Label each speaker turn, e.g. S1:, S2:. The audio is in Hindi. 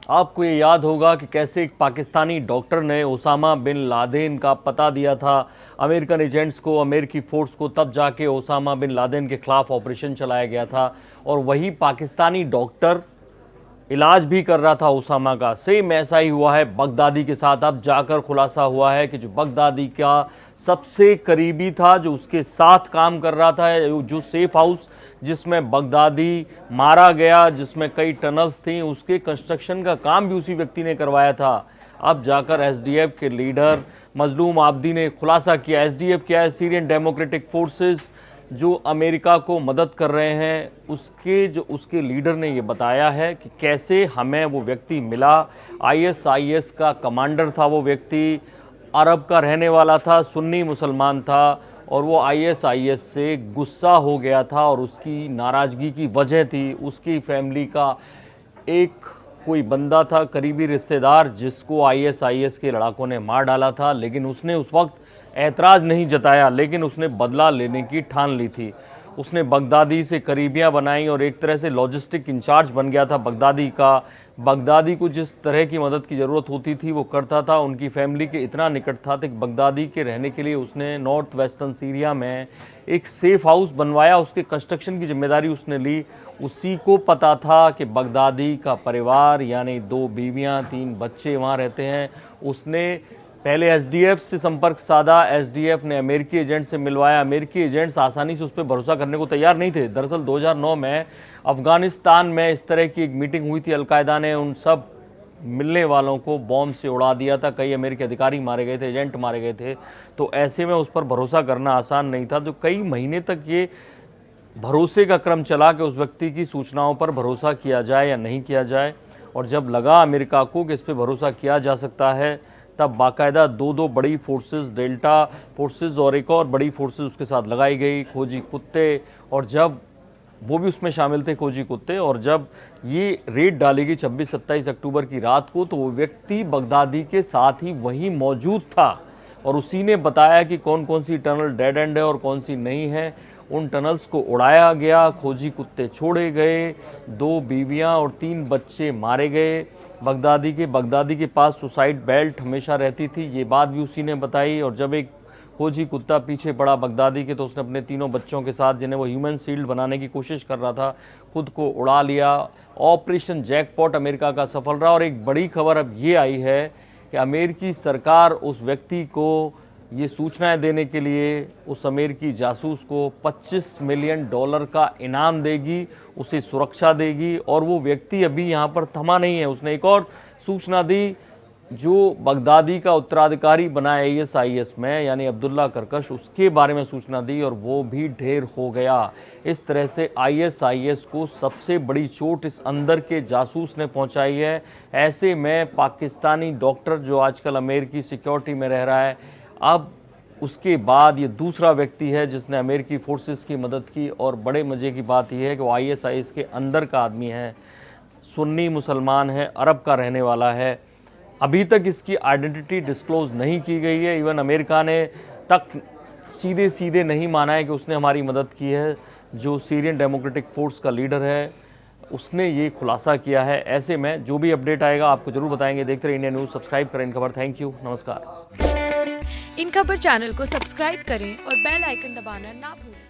S1: आपको ये याद होगा कि कैसे एक पाकिस्तानी डॉक्टर ने ओसामा बिन लादेन का पता दिया था अमेरिकन एजेंट्स को, अमेरिकी फोर्स को, तब जाके ओसामा बिन लादेन के खिलाफ ऑपरेशन चलाया गया था। और वही पाकिस्तानी डॉक्टर इलाज भी कर रहा था ओसामा का। सेम ऐसा ही हुआ है बगदादी के साथ। अब जाकर खुलासा हुआ है कि जो बगदादी का सबसे करीबी था, जो उसके साथ काम कर रहा था, जो सेफ हाउस जिसमें बगदादी मारा गया, जिसमें कई टनल्स थी, उसके कंस्ट्रक्शन का काम भी उसी व्यक्ति ने करवाया था। अब जाकर एसडीएफ के लीडर मजलूम आबदी ने खुलासा किया। एसडीएफ क्या है? सीरियन डेमोक्रेटिक फोर्सेस, जो अमेरिका को मदद कर रहे हैं, उसके लीडर ने ये बताया है कि कैसे हमें वो व्यक्ति मिला। आईएसआईएस का कमांडर था वो व्यक्ति, अरब का रहने वाला था, सुन्नी मुसलमान था, और वो आईएसआईएस से गुस्सा हो गया था और उसकी नाराज़गी की वजह थी उसकी फैमिली का एक कोई बंदा था, करीबी रिश्तेदार, जिसको आईएसआईएस के लड़ाकों ने मार डाला था। लेकिन उसने उस वक्त ऐतराज़ नहीं जताया, लेकिन उसने बदला लेने की ठान ली थी। उसने बगदादी से करीबियाँ बनाई और एक तरह से लॉजिस्टिक इंचार्ज बन गया था बगदादी का। बगदादी को जिस तरह की मदद की ज़रूरत होती थी वो करता था। उनकी फैमिली के इतना निकट था कि बगदादी के रहने के लिए उसने नॉर्थ वेस्टर्न सीरिया में एक सेफ हाउस बनवाया, उसके कंस्ट्रक्शन की जिम्मेदारी उसने ली। उसी को पता था कि बगदादी का परिवार यानी 2 बीवियां 3 बच्चे वहाँ रहते हैं। उसने पहले एसडीएफ से संपर्क साधा, एसडीएफ ने अमेरिकी एजेंट से मिलवाया। अमेरिकी एजेंट्स आसानी से उस पर भरोसा करने को तैयार नहीं थे। दरअसल 2009 में अफ़गानिस्तान में इस तरह की एक मीटिंग हुई थी। अलकायदा ने उन सब मिलने वालों को बॉम्ब से उड़ा दिया था, कई अमेरिकी अधिकारी मारे गए थे, एजेंट मारे गए थे। तो ऐसे में उस पर भरोसा करना आसान नहीं था। तो कई महीने तक ये भरोसे का क्रम चला कि उस व्यक्ति की सूचनाओं पर भरोसा किया जाए या नहीं किया जाए। और जब लगा अमेरिका को कि इस पर भरोसा किया जा सकता है, तब बाकायदा 2 बड़ी फोर्सेस, डेल्टा फोर्सेस और एक और बड़ी फोर्सेस उसके साथ लगाई गई, खोजी कुत्ते, और जब वो भी उसमें शामिल थे, खोजी कुत्ते। और जब ये रेड डाली गई 26-27 अक्टूबर की रात को, तो वो व्यक्ति बगदादी के साथ ही वहीं मौजूद था और उसी ने बताया कि कौन कौन सी टनल डेड एंड है और कौन सी नहीं है। उन टनल्स को उड़ाया गया, खोजी कुत्ते छोड़े गए, 2 बीवियां और 3 बच्चे मारे गए। बगदादी के पास सुसाइड बेल्ट हमेशा रहती थी, ये बात भी उसी ने बताई। और जब एक खोजी कुत्ता पीछे पड़ा बगदादी के, तो उसने अपने 3 बच्चों के साथ, जिन्हें वो ह्यूमन शील्ड बनाने की कोशिश कर रहा था, खुद को उड़ा लिया। ऑपरेशन जैकपॉट अमेरिका का सफल रहा। और एक बड़ी खबर अब ये आई है कि अमेरिकी सरकार उस व्यक्ति को ये सूचनाएं देने के लिए उस अमेरिकी जासूस को $25 मिलियन का इनाम देगी, उसे सुरक्षा देगी। और वो व्यक्ति अभी यहाँ पर थमा नहीं है, उसने एक और सूचना दी। जो बगदादी का उत्तराधिकारी बना आईएसआईएस में, यानी अब्दुल्ला करकश, उसके बारे में सूचना दी और वो भी ढेर हो गया। इस तरह से आईएसआईएस को सबसे बड़ी चोट इस अंदर के जासूस ने पहुंचाई है। ऐसे में पाकिस्तानी डॉक्टर जो आजकल अमेरिकी सिक्योरिटी में रह रहा है, अब उसके बाद ये दूसरा व्यक्ति है जिसने अमेरिकी फोर्सेस की मदद की। और बड़े मज़े की बात यह है कि वो आईएसआईएस के अंदर का आदमी है, सुन्नी मुसलमान है, अरब का रहने वाला है। अभी तक इसकी आइडेंटिटी डिस्क्लोज नहीं की गई है। इवन अमेरिका ने तक सीधे सीधे नहीं माना है कि उसने हमारी मदद की है। जो सीरियन डेमोक्रेटिक फोर्स का लीडर है, उसने ये खुलासा किया है। ऐसे में जो भी अपडेट आएगा आपको जरूर बताएंगे। देखते रहिए इंडिया न्यूज़, सब्सक्राइब करें इन खबर। थैंक यू, नमस्कार।
S2: इन खबर चैनल को सब्सक्राइब करें और बेल आइकन दबाना ना भूलें।